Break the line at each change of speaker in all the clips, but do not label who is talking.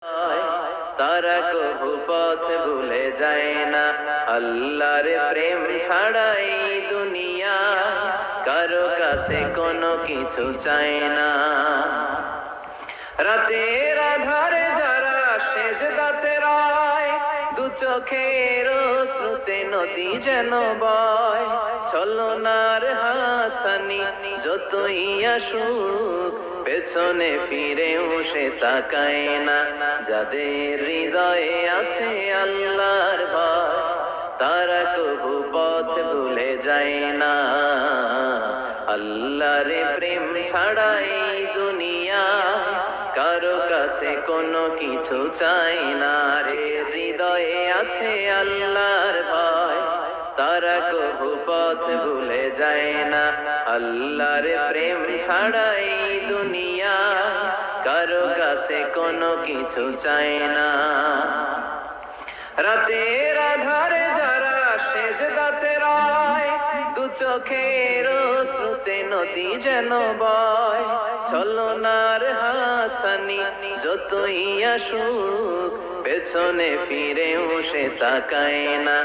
তারা কবু পথ ভুলে যায় না। আল্লাহর প্রেম ছাড়া এই দুনিয়া কারো কাছে কোনো কিছু চায় না। রাতের আধারে যারা সেজদাতে রায়, দু চোখের শ্রুতে নদী যেন বয়। ছলনার হাতছানি যতই আসুক, পেছনে ফিরেও সে তাকায় না। যাদের হৃদয়ে আছে আল্লাহর ভয়, তারা কবু পথ ভুলে যায় না। আল্লাহর প্রেম ছাড়া এই দুনিয়া কারো কাছে কোনো কিছু চাই না। রে হৃদয়ে আছে আল্লাহর ভয়, তারা কবু পথ ভুলে যায় না। আল্লাহর প্রেম ছাড়া এই দুনিয়া কারো কাছে কোনো কিছু চাই না। রাতের আধারে যারা সেজদাতে রায়, দু চোখের শ্রুতে নদী যেন বয়। ছলনার হাতছানি যতই আসুক, পেছনে ফিরেও সে তাকায় না।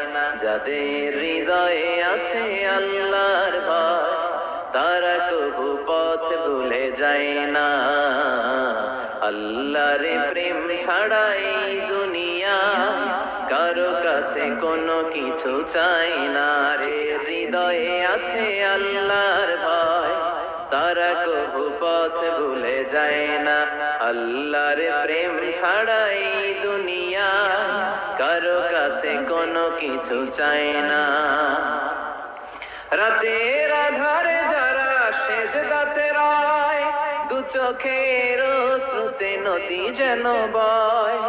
যাদের হৃদয়ে আছে আল্লাহর ভয়, তারা কবু পথ ভুলে যায় না। আল্লাহর প্রেম ছাড়া এই দুনিয়া কারো কাছে কোনো কিছু চাই না। রে হৃদয়ে আছে আল্লাহর ভয়, তারা কবু পথ ভুলে যায় না। আল্লাহর প্রেম ছাড়া এই দুনিয়া কারো কাছে কোনো কিছু চাই না। রাতের আধারে যারা সেজদাতে রায়, দু চোখের শ্রুতে নদী যেন বয়।